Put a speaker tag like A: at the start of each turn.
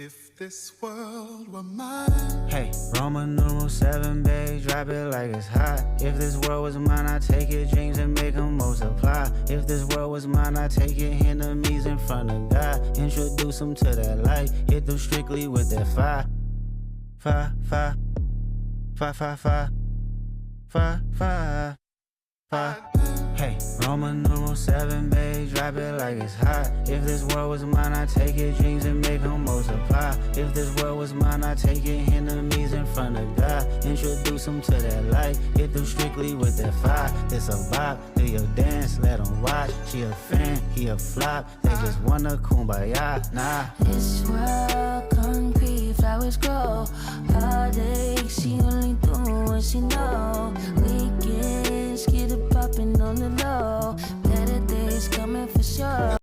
A: If this world were mine.
B: Hey, Roman numeral 7, babe, drop it like it's hot. If this world was mine, I'd take your dreams and make them multiply. If this world was mine, I'd take your enemies in front of God. Introduce them to that light, hit them strictly with that fire. Fire, fire, fire, fire, fire, fire, fire, fire. Hey, Roman numeral 7, babe, drop it like it's hot. If this world was mine, I'd take your dreams and make them multiply. If this world was mine, I'd take your enemies in front of God. Introduce them to that light, hit them strictly with that fire. It's a vibe, do your dance, let them watch. She a fan, he a flop, they just wanna kumbaya, nah.
C: This world concrete, flowers grow. Heartache, she only do what she know. Weekends, get it poppin' on the low. Better days coming for sure.